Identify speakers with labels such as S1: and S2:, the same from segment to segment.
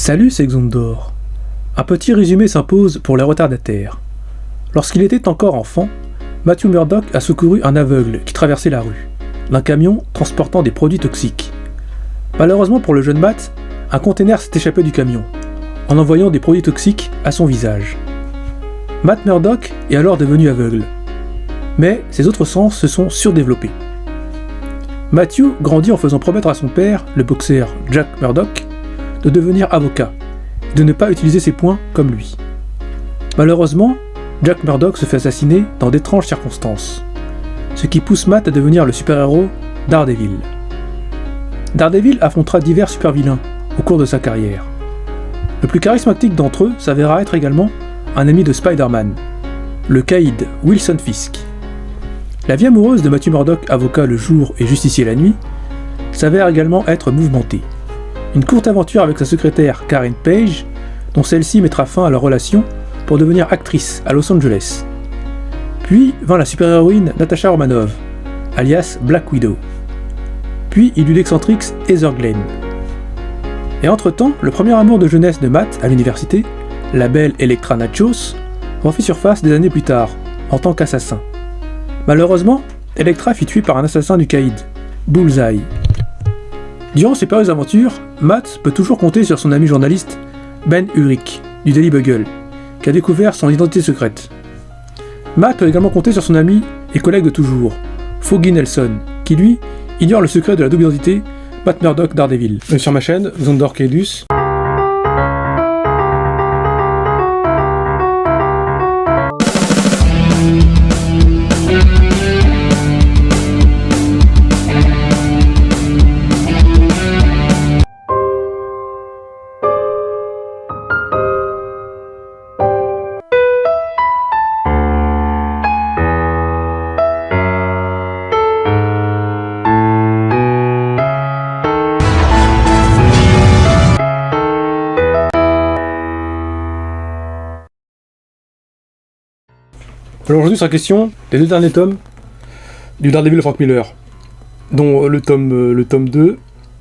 S1: Salut, c'est Xondor. Un petit résumé s'impose pour les retardataires. Lorsqu'il était encore enfant, Matthew Murdock a secouru un aveugle qui traversait la rue, d'un camion transportant des produits toxiques. Malheureusement pour le jeune Matt, un container s'est échappé du camion, en envoyant des produits toxiques à son visage. Matt Murdock est alors devenu aveugle, mais ses autres sens se sont surdéveloppés. Matthew grandit en faisant promettre à son père, le boxeur Jack Murdock, de devenir avocat et de ne pas utiliser ses poings comme lui. Malheureusement, Jack Murdock se fait assassiner dans d'étranges circonstances, ce qui pousse Matt à devenir le super-héros Daredevil. Daredevil affrontera divers super-vilains au cours de sa carrière. Le plus charismatique d'entre eux s'avéra être également un ami de Spider-Man, le caïd Wilson Fisk. La vie amoureuse de Matthew Murdock, avocat le jour et justicier la nuit, s'avère également être mouvementée. Une courte aventure avec sa secrétaire Karen Page, dont celle-ci mettra fin à leur relation pour devenir actrice à Los Angeles. Puis vint la super-héroïne Natasha Romanoff, alias Black Widow. Puis il eut l'excentrique Heather Glenn. Et entre-temps, le premier amour de jeunesse de Matt à l'université, la belle Elektra Natchios, refit surface des années plus tard, en tant qu'assassin. Malheureusement, Elektra fut tuée par un assassin du caïd, Bullseye. Durant ses périlleuses aventures, Matt peut toujours compter sur son ami journaliste Ben Urich, du Daily Bugle, qui a découvert son identité secrète. Matt peut également compter sur son ami et collègue de toujours, Foggy Nelson, qui lui ignore le secret de la double identité Matt Murdock Daredevil. Sur ma chaîne, Xondor Kedus. Alors aujourd'hui sera question des deux derniers tomes du Daredevil de Frank Miller, dont le tome 2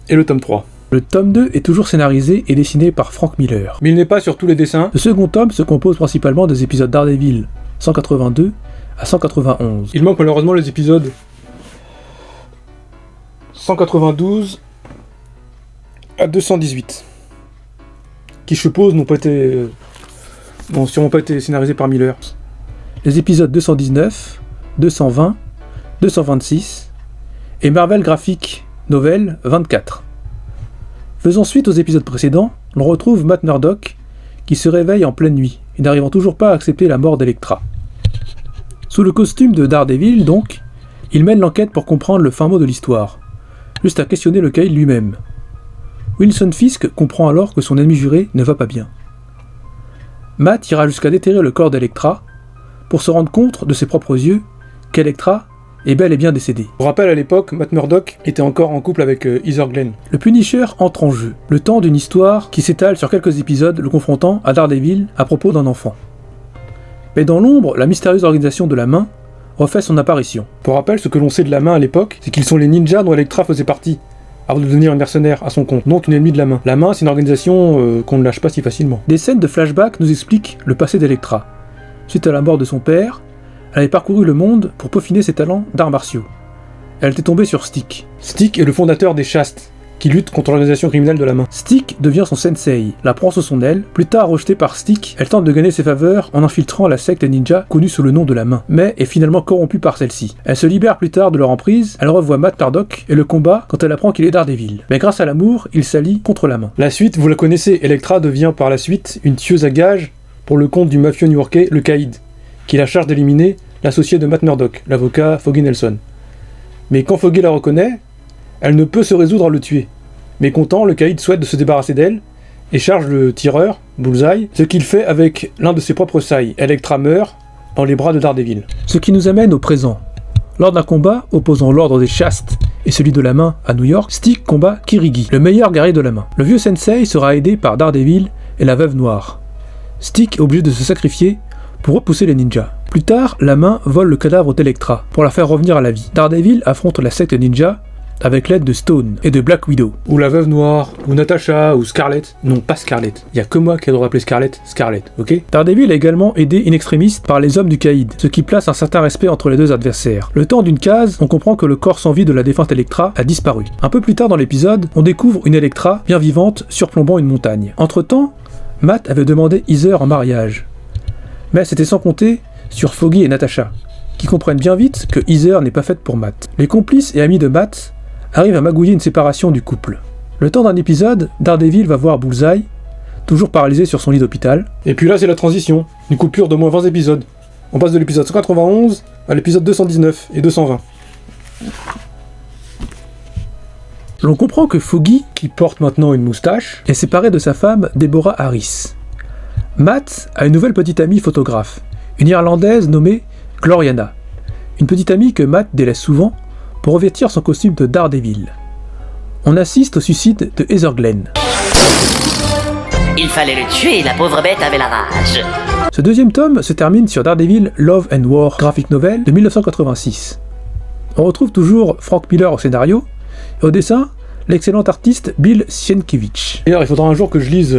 S1: et le tome 3. Le tome 2 est toujours scénarisé et dessiné par Frank Miller, mais il n'est pas sur tous les dessins. Le second tome se compose principalement des épisodes Daredevil 182 à 191. Il manque malheureusement les épisodes 192 à 218, qui je suppose n'ont sûrement pas été scénarisés par Miller. Les épisodes 219, 220, 226 et Marvel Graphic Novel 24. Faisant suite aux épisodes précédents, l'on retrouve Matt Murdock qui se réveille en pleine nuit et n'arrivant toujours pas à accepter la mort d'Elektra. Sous le costume de Daredevil donc, il mène l'enquête pour comprendre le fin mot de l'histoire, juste à questionner le caïd lui-même. Wilson Fisk comprend alors que son ennemi juré ne va pas bien. Matt ira jusqu'à déterrer le corps d'Elektra pour se rendre compte de ses propres yeux qu'Elektra est bel et bien décédée. Pour rappel, à l'époque, Matt Murdock était encore en couple avec Heather Glenn. Le Punisher entre en jeu, le temps d'une histoire qui s'étale sur quelques épisodes le confrontant à Daredevil à propos d'un enfant. Mais dans l'ombre, la mystérieuse organisation de la Main refait son apparition. Pour rappel, ce que l'on sait de la Main à l'époque, c'est qu'ils sont les ninjas dont Elektra faisait partie, avant de devenir un mercenaire à son compte, donc une ennemie de la Main. La Main, c'est une organisation qu'on ne lâche pas si facilement. Des scènes de flashback nous expliquent le passé d'Elektra. Suite à la mort de son père, elle avait parcouru le monde pour peaufiner ses talents d'arts martiaux. Elle était tombée sur Stick. Stick est le fondateur des Chastes, qui lutte contre l'organisation criminelle de la Main. Stick devient son sensei, la prend sous son aile. Plus tard rejetée par Stick, elle tente de gagner ses faveurs en infiltrant la secte ninja connue sous le nom de la Main, mais est finalement corrompue par celle-ci. Elle se libère plus tard de leur emprise, elle revoit Matt Murdock et le combat quand elle apprend qu'il est Daredevil. Mais grâce à l'amour, il s'allie contre la Main. La suite, vous la connaissez, Elektra devient par la suite une tueuse à gages pour le compte du mafieux new-yorkais, le Caïd, qui a la charge d'éliminer l'associé de Matt Murdock, l'avocat Foggy Nelson. Mais quand Foggy la reconnaît, elle ne peut se résoudre à le tuer. Mécontent, le Caïd souhaite de se débarrasser d'elle et charge le tireur, Bullseye, ce qu'il fait avec l'un de ses propres sailles. Elektra meurt dans les bras de Daredevil. Ce qui nous amène au présent. Lors d'un combat opposant l'ordre des Chastes et celui de la Main à New York, Stick combat Kirigi, le meilleur guerrier de la Main. Le vieux sensei sera aidé par Daredevil et la Veuve Noire. Stick est obligé de se sacrifier pour repousser les ninjas. Plus tard, la Main vole le cadavre d'Elektra pour la faire revenir à la vie. Daredevil affronte la secte ninja avec l'aide de Stone et de Black Widow. Ou la Veuve Noire, ou Natasha, ou Scarlett. Non, pas Scarlett. Il y a que moi qui ai le droit d'appeler Scarlett, ok? Daredevil est également aidé in extremis par les hommes du Caïd, ce qui place un certain respect entre les deux adversaires. Le temps d'une case, on comprend que le corps sans vie de la défunte Elektra a disparu. Un peu plus tard dans l'épisode, on découvre une Elektra bien vivante surplombant une montagne. Entre-temps, Matt avait demandé Heather en mariage. Mais c'était sans compter sur Foggy et Natasha, qui comprennent bien vite que Heather n'est pas faite pour Matt. Les complices et amis de Matt arrivent à magouiller une séparation du couple. Le temps d'un épisode, Daredevil va voir Bullseye, toujours paralysé sur son lit d'hôpital. Et puis là c'est la transition, une coupure d'au moins 20 épisodes. On passe de l'épisode 191 à l'épisode 219 et 220. L'on comprend que Foggy, qui porte maintenant une moustache, est séparé de sa femme Deborah Harris. Matt a une nouvelle petite amie photographe, une Irlandaise nommée Gloriana. Une petite amie que Matt délaisse souvent pour revêtir son costume de Daredevil. On assiste au suicide de Heather Glenn.
S2: Il fallait le tuer, la pauvre bête avait la rage.
S1: Ce deuxième tome se termine sur Daredevil Love and War graphic novel de 1986. On retrouve toujours Frank Miller au scénario, et au dessin, l'excellent artiste Bill Sienkiewicz. D'ailleurs, il faudra un jour que je lise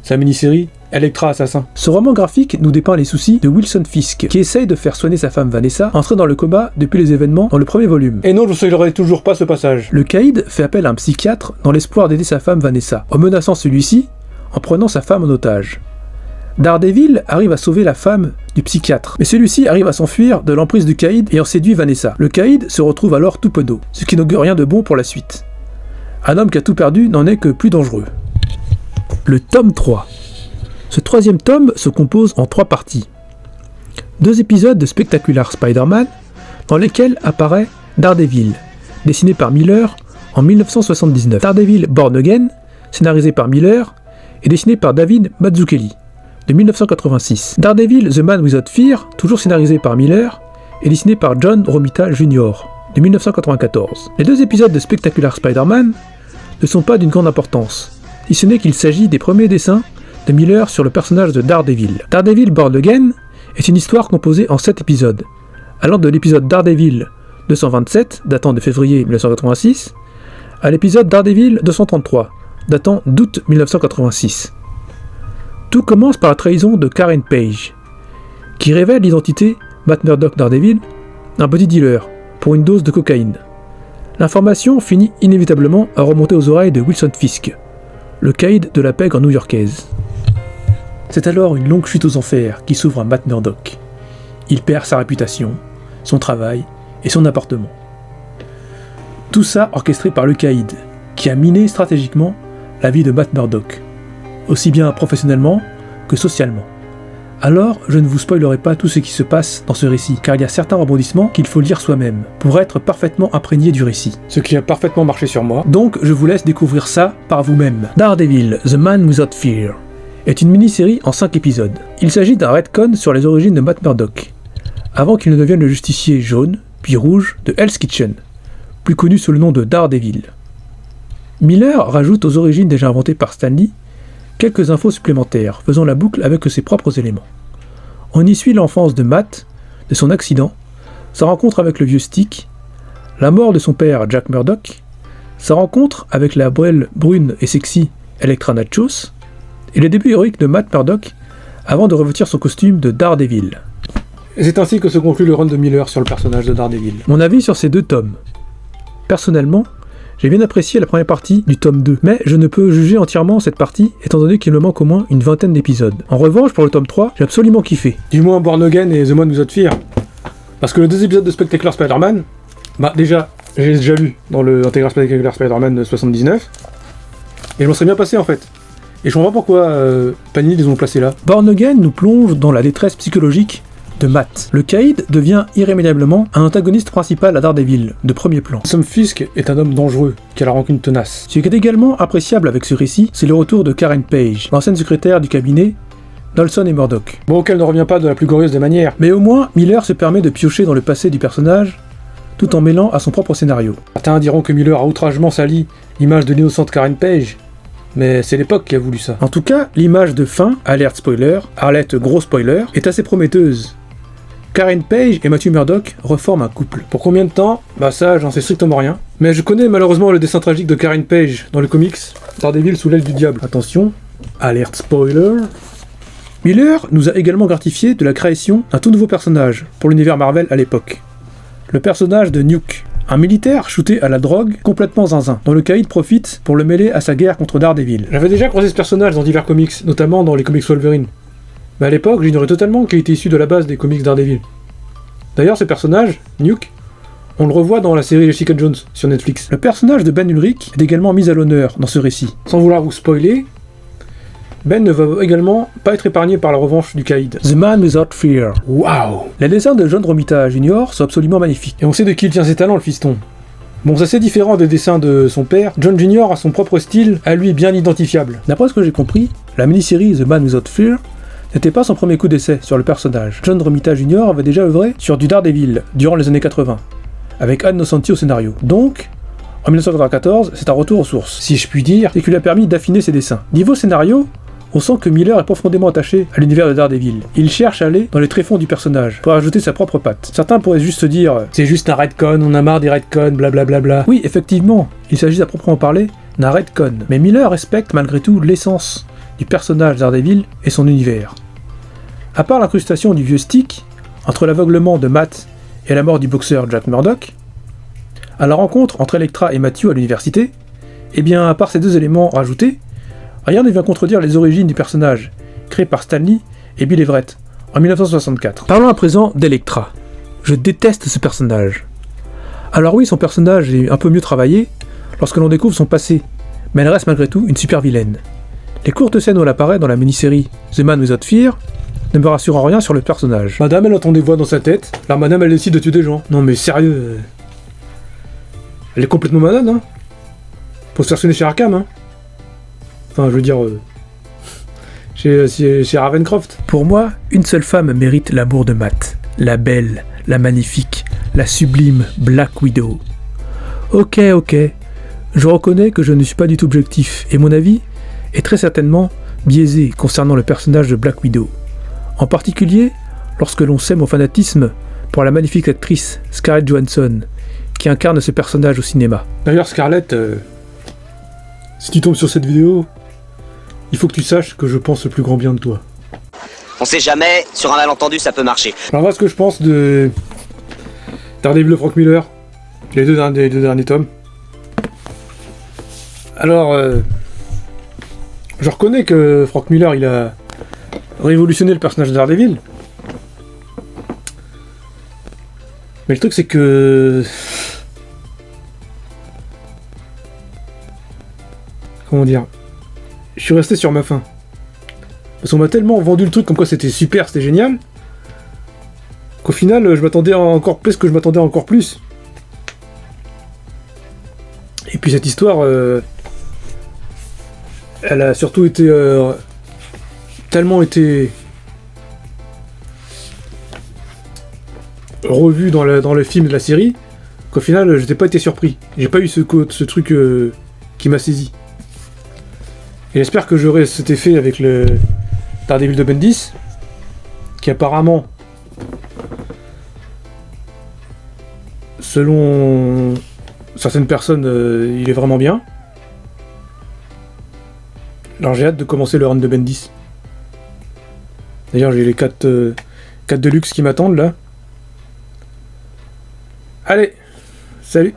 S1: sa mini-série Elektra Assassin. Ce roman graphique nous dépeint les soucis de Wilson Fisk, qui essaye de faire soigner sa femme Vanessa, entrée dans le coma depuis les événements dans le premier volume. Et non, je ne spoilerai toujours pas ce passage. Le Caïd fait appel à un psychiatre dans l'espoir d'aider sa femme Vanessa, en menaçant celui-ci en prenant sa femme en otage. Daredevil arrive à sauver la femme du psychiatre, mais celui-ci arrive à s'enfuir de l'emprise du Caïd et en séduit Vanessa. Le Caïd se retrouve alors tout penaud, ce qui n'augure rien de bon pour la suite. Un homme qui a tout perdu n'en est que plus dangereux. Le tome 3. Ce troisième tome se compose en 3 parties. 2 épisodes de Spectacular Spider-Man, dans lesquels apparaît Daredevil, dessiné par Miller en 1979. Daredevil Born Again, scénarisé par Miller, et dessiné par David Mazzucchelli, de 1986. Daredevil The Man Without Fear, toujours scénarisé par Miller, et dessiné par John Romita Jr., de 1994. Les 2 épisodes de Spectacular Spider-Man ne sont pas d'une grande importance, si ce n'est qu'il s'agit des premiers dessins de Miller sur le personnage de Daredevil. Daredevil Born Again est une histoire composée en 7 épisodes, allant de l'épisode Daredevil 227, datant de février 1986, à l'épisode Daredevil 233, datant d'août 1986. Tout commence par la trahison de Karen Page, qui révèle l'identité Matt Murdock Daredevil d'un petit dealer pour une dose de cocaïne. L'information finit inévitablement à remonter aux oreilles de Wilson Fisk, le caïd de la pègre new-yorkaise. C'est alors une longue chute aux enfers qui s'ouvre à Matt Murdock. Il perd sa réputation, son travail et son appartement. Tout ça orchestré par le caïd, qui a miné stratégiquement la vie de Matt Murdock, aussi bien professionnellement que socialement. Alors, je ne vous spoilerai pas tout ce qui se passe dans ce récit, car il y a certains rebondissements qu'il faut lire soi-même, pour être parfaitement imprégné du récit. Ce qui a parfaitement marché sur moi. Donc, je vous laisse découvrir ça par vous-même. Daredevil, The Man Without Fear, est une mini-série en 5 épisodes. Il s'agit d'un retcon sur les origines de Matt Murdock, avant qu'il ne devienne le justicier jaune, puis rouge, de Hell's Kitchen, plus connu sous le nom de Daredevil. Miller rajoute aux origines déjà inventées par Stan Lee quelques infos supplémentaires, faisant la boucle avec ses propres éléments. On y suit l'enfance de Matt, de son accident, sa rencontre avec le vieux Stick, la mort de son père Jack Murdock, sa rencontre avec la belle, brune et sexy Elektra Natchios, et les débuts héroïques de Matt Murdock avant de revêtir son costume de Daredevil. Et c'est ainsi que se conclut le run de Miller sur le personnage de Daredevil. Mon avis sur ces 2 tomes. Personnellement, j'ai bien apprécié la première partie du tome 2, mais je ne peux juger entièrement cette partie étant donné qu'il me manque au moins une 20aine d'épisodes. En revanche, pour le tome 3, j'ai absolument kiffé. Du moins Born Again et The Man Without Fear. Parce que les 2 épisodes de Spectacular Spider-Man, déjà, j'ai déjà lu dans le Integral Spectacular Spider-Man de 79, et je m'en serais bien passé en fait. Et je comprends pas pourquoi Panini les ont placés là. Born Again nous plonge dans la détresse psychologique de Matt. Le caïd devient irrémédiablement un antagoniste principal à Daredevil, de premier plan. Wilson Fisk est un homme dangereux, qui a la rancune tenace. Ce qui est également appréciable avec ce récit, c'est le retour de Karen Page, l'ancienne secrétaire du cabinet d'Olson et Murdock. Bon, auquel ne revient pas de la plus glorieuse des manières, mais au moins, Miller se permet de piocher dans le passé du personnage, tout en mêlant à son propre scénario. Certains diront que Miller a outragement sali l'image de l'innocente Karen Page, mais c'est l'époque qui a voulu ça. En tout cas, l'image de fin, alerte spoiler, alerte gros spoiler, est assez prometteuse. Karen Page et Matthew Murdock reforment un couple. Pour combien de temps? Bah ça, j'en sais strictement rien. Mais je connais malheureusement le destin tragique de Karen Page dans les comics, Daredevil sous l'aile du diable. Attention, alerte spoiler. Miller nous a également gratifié de la création d'un tout nouveau personnage pour l'univers Marvel à l'époque. Le personnage de Nuke, un militaire shooté à la drogue complètement zinzin, dont le caïd profite pour le mêler à sa guerre contre Daredevil. J'avais déjà croisé ce personnage dans divers comics, notamment dans les comics Wolverine. Mais à l'époque, j'ignorais totalement qu'il était issu de la base des comics Daredevil. D'ailleurs, ce personnage, Nuke, on le revoit dans la série Jessica Jones sur Netflix. Le personnage de Ben Ulrich est également mis à l'honneur dans ce récit. Sans vouloir vous spoiler, Ben ne va également pas être épargné par la revanche du caïd. The Man Without Fear. Waouh! Les dessins de John Romita Jr. sont absolument magnifiques. Et on sait de qui il tient ses talents, le fiston. Bon, c'est assez différent des dessins de son père. John Jr. a son propre style, à lui bien identifiable. D'après ce que j'ai compris, la mini-série The Man Without Fear n'était pas son premier coup d'essai sur le personnage. John Romita Jr. avait déjà œuvré sur du Daredevil durant les années 80, avec Ann Nocenti au scénario. Donc, en 1994, c'est un retour aux sources. Si je puis dire, c'est qu'il lui a permis d'affiner ses dessins. Niveau scénario, on sent que Miller est profondément attaché à l'univers de Daredevil. Il cherche à aller dans les tréfonds du personnage, pour ajouter sa propre patte. Certains pourraient juste se dire « c'est juste un retcon, on a marre des retcons, blablabla ». Oui, effectivement, il s'agit à proprement parler d'un retcon. Mais Miller respecte malgré tout l'essence du personnage Daredevil et son univers. À part l'incrustation du vieux stick, entre l'aveuglement de Matt et la mort du boxeur Jack Murdock, à la rencontre entre Elektra et Matthew à l'université, et bien à part ces deux éléments rajoutés, rien ne vient contredire les origines du personnage, créé par Stan Lee et Bill Everett, en 1964. Parlons à présent d'Elektra. Je déteste ce personnage. Alors oui, son personnage est un peu mieux travaillé lorsque l'on découvre son passé, mais elle reste malgré tout une super vilaine. Les courtes scènes où elle apparaît dans la mini-série The Man Without Fear ne me rassurent en rien sur le personnage. Madame, elle entend des voix dans sa tête, alors madame, elle décide de tuer des gens. Non mais sérieux... Elle est complètement malade, hein. Faut se faire soigner chez Arkham, hein. Enfin, je veux dire... chez Ravencroft. Pour moi, une seule femme mérite l'amour de Matt. La belle, la magnifique, la sublime Black Widow. Ok, je reconnais que je ne suis pas du tout objectif, et mon avis est très certainement biaisé concernant le personnage de Black Widow. En particulier, lorsque l'on sait mon fanatisme pour la magnifique actrice Scarlett Johansson, qui incarne ce personnage au cinéma. D'ailleurs, Scarlett, si tu tombes sur cette vidéo, il faut que tu saches que je pense le plus grand bien de toi.
S3: On sait jamais, sur un malentendu ça peut marcher.
S1: Alors voilà ce que je pense de Daredevil de Frank Miller, les deux derniers tomes. Alors, je reconnais que Frank Miller, il a révolutionné le personnage de Daredevil. Mais le truc c'est que... Comment dire? Je suis resté sur ma faim. Parce qu'on m'a tellement vendu le truc comme quoi c'était super, c'était génial, qu'au final je m'attendais encore plus que je m'attendais encore plus. Et puis cette histoire, elle a surtout été... tellement été revu dans le film de la série qu'au final je n'ai pas été surpris. J'ai pas eu ce truc qui m'a saisi. Et j'espère que j'aurai cet effet avec le Daredevil de Bendis, qui apparemment, selon certaines personnes, il est vraiment bien. Alors j'ai hâte de commencer le run de Bendis. D'ailleurs j'ai les 4 Deluxe qui m'attendent là. Allez, salut!